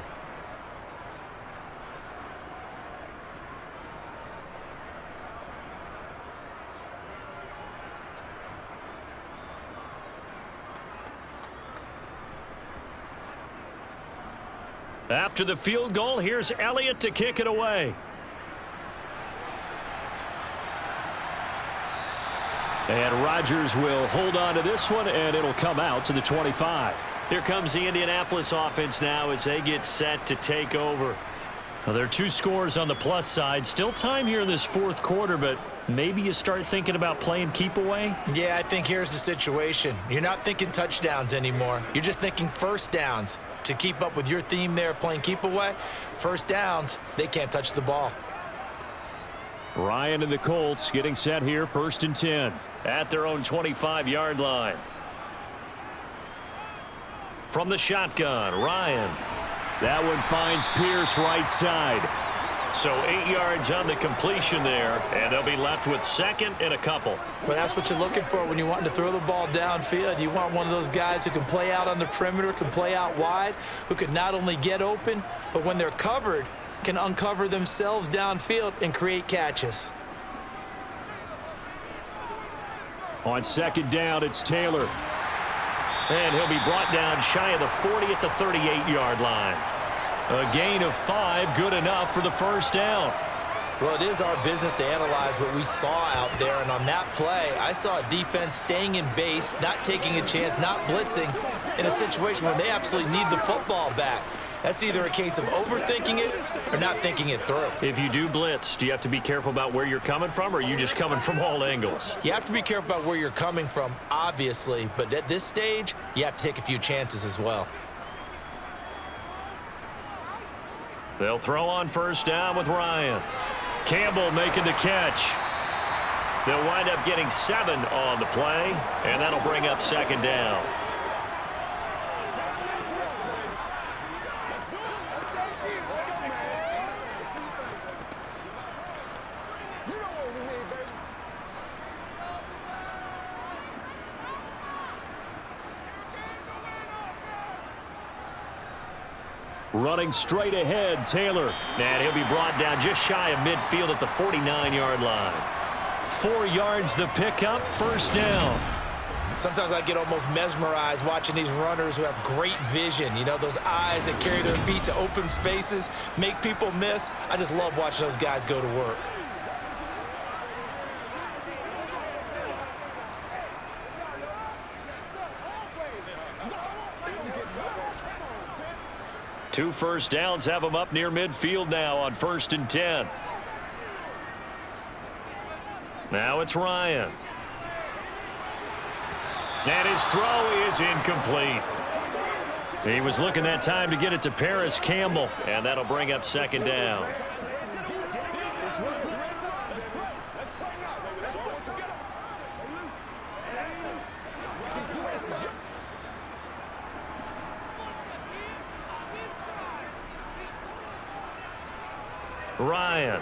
After the field goal, here's Elliott to kick it away. And Rodgers will hold on to this one, and it'll come out to the 25. Here comes the Indianapolis offense now as they get set to take over. Well, there are 2 scores on the plus side. Still time here in this 4th quarter, but maybe you start thinking about playing keep away? Yeah, I think here's the situation. You're not thinking touchdowns anymore. You're just thinking 1st downs. To keep up with your theme there playing keep away, 1st downs, they can't touch the ball. Ryan and the Colts getting set here, 1st and 10 at their own 25-yard line. From the shotgun, Ryan. That one finds Pierce right side. So 8 yards on the completion there, and they'll be left with 2nd and a couple. Well, that's what you're looking for when you want to throw the ball downfield. You want one of those guys who can play out on the perimeter, can play out wide, who can not only get open, but when they're covered, can uncover themselves downfield and create catches. On second down, it's Taylor. And he'll be brought down shy of the 40 at the 38-yard line. A gain of 5, good enough for the first down. Well, it is our business to analyze what we saw out there, and on that play, I saw a defense staying in base, not taking a chance, not blitzing, in a situation where they absolutely need the football back. That's either a case of overthinking it or not thinking it through. If you do blitz, do you have to be careful about where you're coming from, or are you just coming from all angles? You have to be careful about where you're coming from, obviously, but at this stage, you have to take a few chances as well. They'll throw on first down with Ryan. Campbell making the catch. They'll wind up getting 7 on the play, and that'll bring up second down. Running straight ahead, Taylor. And he'll be brought down just shy of midfield at the 49-yard line. 4 yards the pickup, first down. Sometimes I get almost mesmerized watching these runners who have great vision. You know, those eyes that carry their feet to open spaces, make people miss. I just love watching those guys go to work. Two first downs have them up near midfield now on 1st and 10. Now it's Ryan. And his throw is incomplete. He was looking that time to get it to Paris Campbell, and that'll bring up second down. Ryan.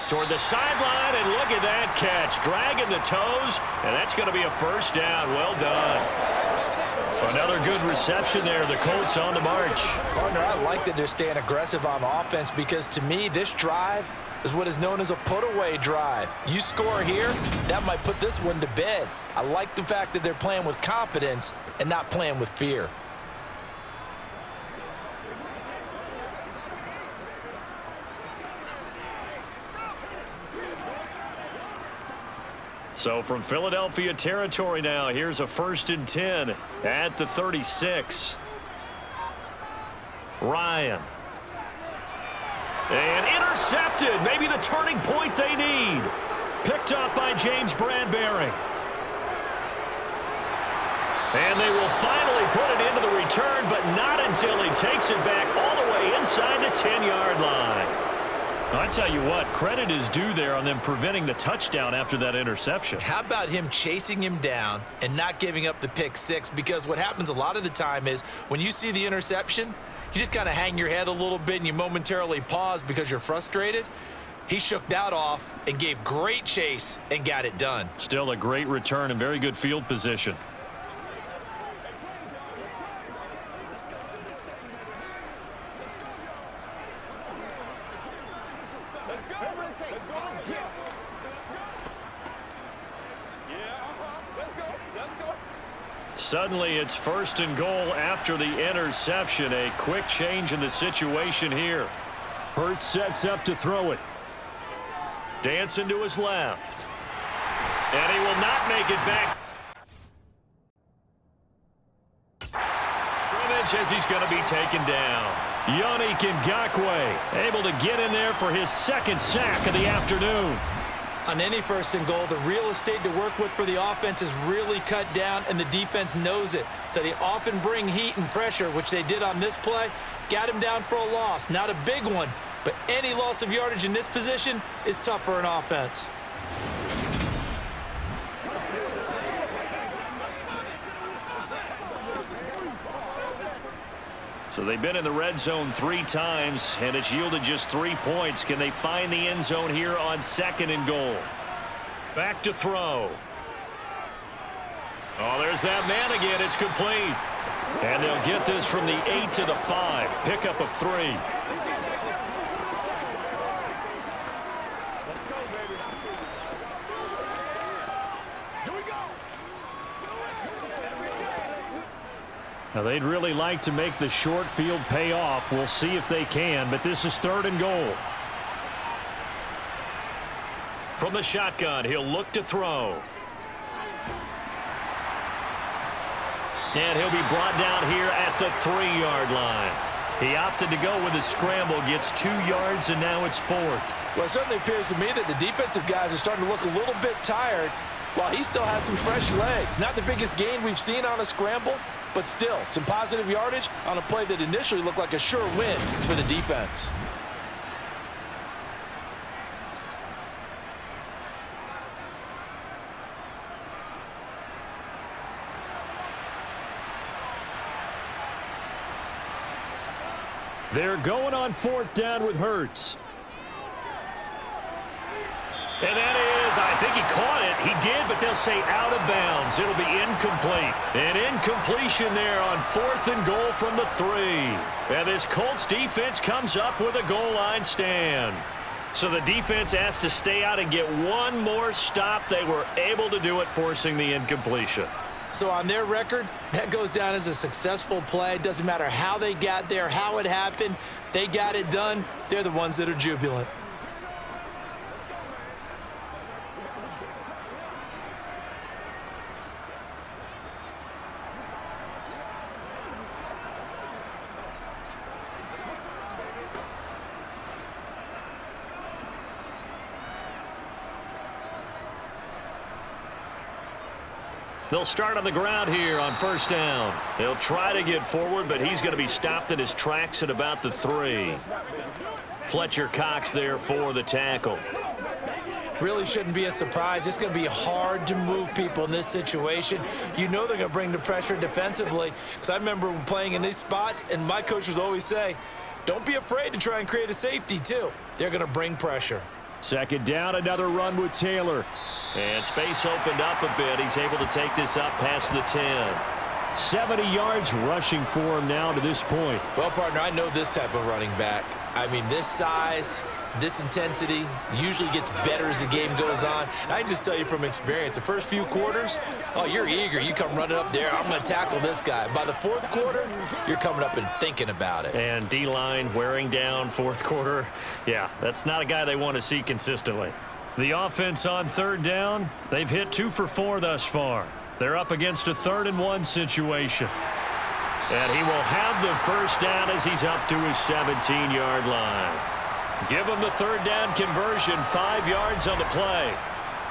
Toward the sideline, and look at that catch. Dragging the toes, and that's going to be a first down. Well done. Another good reception there. The Colts on the march. Partner, I like that they're staying aggressive on offense because, to me, this drive is what is known as a put-away drive. You score here, that might put this one to bed. I like the fact that they're playing with confidence and not playing with fear. So from Philadelphia territory now, here's a 1st and 10 at the 36. Ryan. And intercepted. Maybe the turning point they need. Picked up by James Bradbury. And they will finally put it into the return, but not until he takes it back all the way inside the 10-yard line. I tell you what, credit is due there on them preventing the touchdown after that interception. How about him chasing him down and not giving up the pick six? Because what happens a lot of the time is when you see the interception, you just kind of hang your head a little bit and you momentarily pause because you're frustrated. He shook that off and gave great chase and got it done. Still a great return and very good field position. Suddenly it's 1st and goal after the interception. A quick change in the situation here. Hurts sets up to throw it. Dancing to his left. And he will not make it back. Scrimmage as he's going to be taken down. Yannick Ngakoue able to get in there for his 2nd sack of the afternoon. On any 1st and goal, the real estate to work with for the offense is really cut down, and the defense knows it. So they often bring heat and pressure, which they did on this play. Got him down for a loss. Not a big one, but any loss of yardage in this position is tough for an offense. So they've been in the red zone 3 times, and it's yielded just 3 points. Can they find the end zone here on 2nd and goal? Back to throw. Oh, there's that man again. It's complete. And they'll get this from the 8 to the 5. Pickup of 3. Here we go. Now, they'd really like to make the short field pay off. We'll see if they can, but this is 3rd and goal. From the shotgun, he'll look to throw. And he'll be brought down here at the 3-yard line. He opted to go with a scramble, gets 2 yards, and now it's 4th. Well, it certainly appears to me that the defensive guys are starting to look a little bit tired while he still has some fresh legs. Not the biggest gain we've seen on a scramble, but still some positive yardage on a play that initially looked like a sure win for the defense. They're going on 4th down with Hurts. And that is, I think he caught it. He did, but they'll say out of bounds. It'll be incomplete. An incompletion there on 4th and goal from the 3. And this Colts defense comes up with a goal line stand. So the defense has to stay out and get one more stop. They were able to do it, forcing the incompletion. So on their record, that goes down as a successful play. Doesn't matter how they got there, how it happened. They got it done. They're the ones that are jubilant. They'll start on the ground here on 1st down. They'll try to get forward, but he's going to be stopped in his tracks at about the 3. Fletcher Cox there for the tackle. Really shouldn't be a surprise. It's going to be hard to move people in this situation. You know they're going to bring the pressure defensively. Because I remember playing in these spots, and my coach was always saying, don't be afraid to try and create a safety, too. They're going to bring pressure. 2nd down, another run with Taylor. And space opened up a bit. He's able to take this up past the 10. 70 yards rushing for him now to this point. Well, partner, I know this type of running back. I mean, this size, this intensity usually gets better as the game goes on. And I can just tell you from experience, the first few quarters, oh, you're eager. You come running up there, I'm going to tackle this guy. By the 4th quarter, you're coming up and thinking about it. And D-line wearing down 4th quarter. Yeah, that's not a guy they want to see consistently. The offense on 3rd down, they've hit 2 for 4 thus far. They're up against a 3rd and 1 situation. And he will have the 1st down as he's up to his 17-yard line. Give him the 3rd down conversion, 5 yards on the play.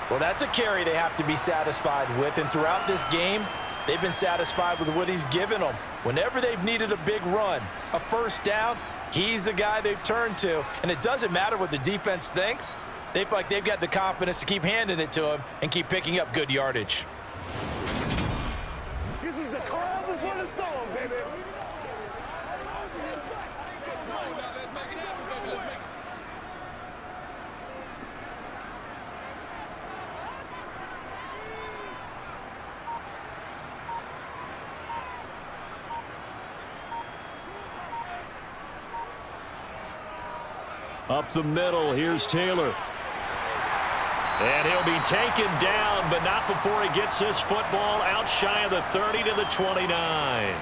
Well, that's a carry they have to be satisfied with. And throughout this game, they've been satisfied with what he's given them. Whenever they've needed a big run, a 1st down, he's the guy they've turned to. And it doesn't matter what the defense thinks. They feel like they've got the confidence to keep handing it to him and keep picking up good yardage. This is the calm before the storm, baby. Up the middle, here's Taylor. And he'll be taken down, but not before he gets this football out shy of the 30 to the 29.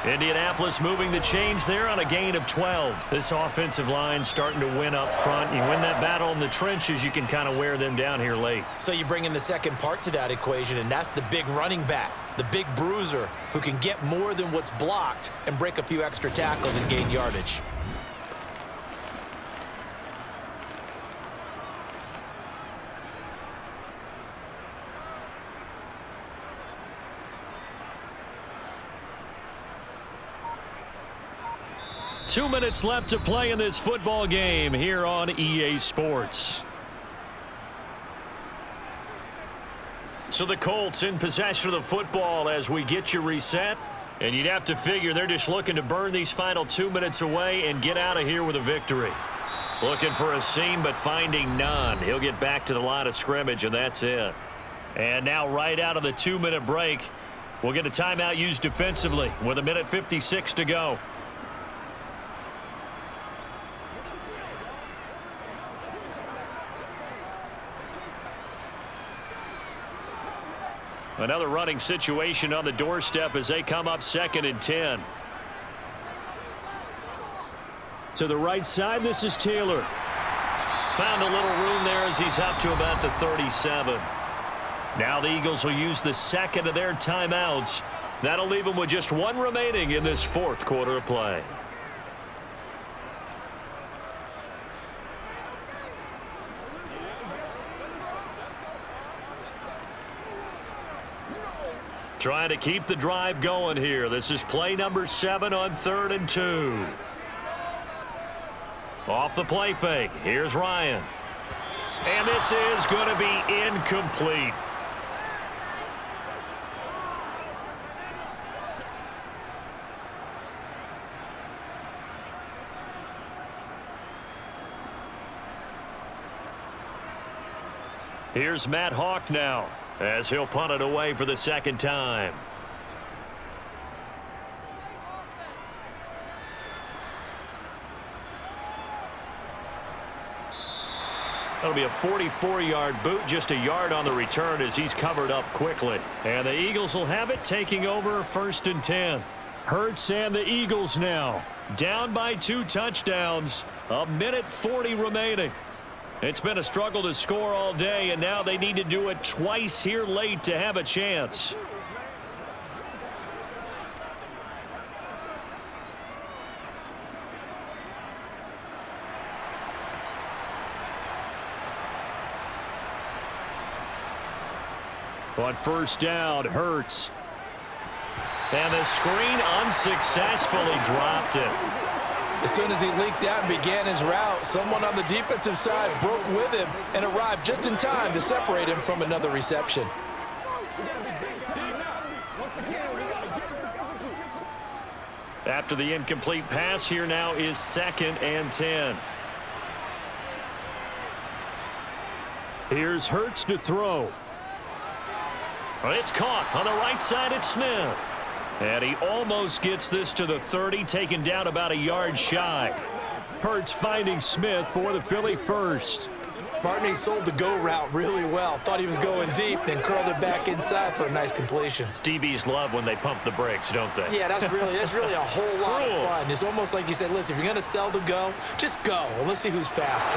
Indianapolis moving the chains there on a gain of 12. This offensive line starting to win up front. You win that battle in the trenches, you can kind of wear them down here late. So you bring in the second part to that equation, and that's the big running back, the big bruiser, who can get more than what's blocked and break a few extra tackles and gain yardage. Two minutes left to play in this football game here on EA Sports. So the Colts in possession of the football as we get you reset. And you'd have to figure they're just looking to burn these final 2 minutes away and get out of here with a victory. Looking for a seam, but finding none. He'll get back to the line of scrimmage, and that's it. And now right out of the 2-minute break, we'll get a timeout used defensively with 1:56 to go. Another running situation on the doorstep as they come up 2nd and 10. To the right side, this is Taylor. Found a little room there as he's up to about the 37. Now the Eagles will use the second of their timeouts. That'll leave them with just one remaining in this 4th quarter of play. Trying to keep the drive going here. This is play number 7 on 3rd and 2. Off the play fake. Here's Ryan. And this is going to be incomplete. Here's Matt Hawk now as he'll punt it away for the 2nd time. That'll be a 44-yard boot, just a yard on the return as he's covered up quickly. And the Eagles will have it, taking over 1st and 10. Hurts and the Eagles now down by 2 touchdowns. 1:40 remaining. It's been a struggle to score all day, and now they need to do it twice here late to have a chance. On 1st down, Hurts. And the screen unsuccessfully dropped it. As soon as he leaked out and began his route, someone on the defensive side broke with him and arrived just in time to separate him from another reception. After the incomplete pass, here now is 2nd and 10. Here's Hurts to throw. It's caught on the right side at Smith. And he almost gets this to the 30, taken down about a yard shy. Hurts finding Smith for the Philly first. Barney sold the go route really well. Thought he was going deep, then curled it back inside for a nice completion. DBs love when they pump the brakes, don't they? Yeah, that's really a whole lot of fun. It's almost like you said, listen, if you're going to sell the go, just go. Well, let's see who's faster.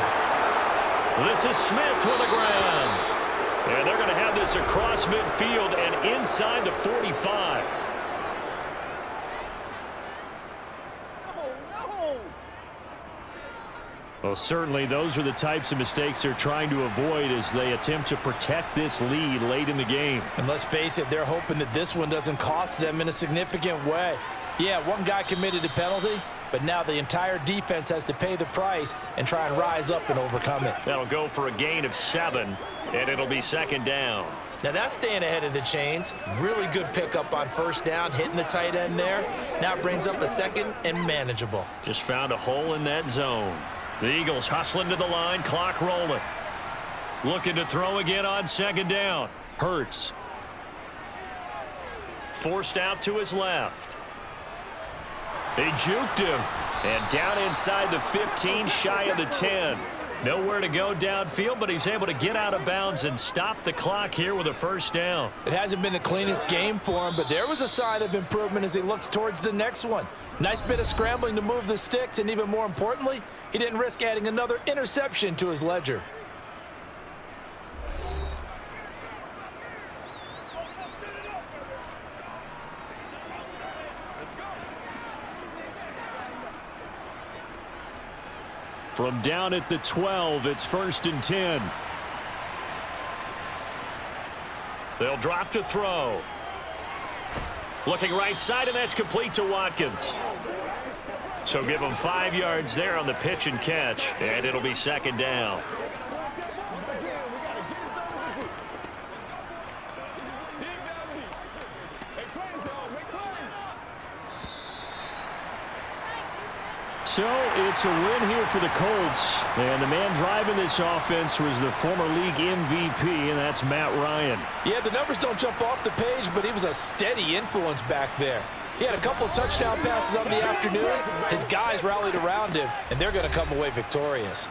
This is Smith with the ground. And they're going to have this across midfield and inside the 45. Well, certainly those are the types of mistakes they're trying to avoid as they attempt to protect this lead late in the game. And let's face it, they're hoping that this one doesn't cost them in a significant way. Yeah, one guy committed a penalty, but now the entire defense has to pay the price and try and rise up and overcome it. That'll go for a gain of 7, and it'll be 2nd down. Now that's staying ahead of the chains. Really good pickup on 1st down, hitting the tight end there. Now it brings up a 2nd and manageable. Just found a hole in that zone. The Eagles hustling to the line, clock rolling. Looking to throw again on 2nd down. Hurts. Forced out to his left. They juked him. And down inside the 15, shy of the 10. Nowhere to go downfield, but he's able to get out of bounds and stop the clock here with a 1st down. It hasn't been the cleanest game for him, but there was a sign of improvement as he looks towards the next one. Nice bit of scrambling to move the sticks, and even more importantly, he didn't risk adding another interception to his ledger. From down at the 12, it's 1st and 10. They'll drop to throw. Looking right side, and that's complete to Watkins. So give him 5 yards there on the pitch and catch, and it'll be 2nd down. So it's a win here for the Colts. And the man driving this offense was the former league MVP, and that's Matt Ryan. Yeah, the numbers don't jump off the page, but he was a steady influence back there. He had a couple of touchdown passes on the afternoon. His guys rallied around him, and they're going to come away victorious.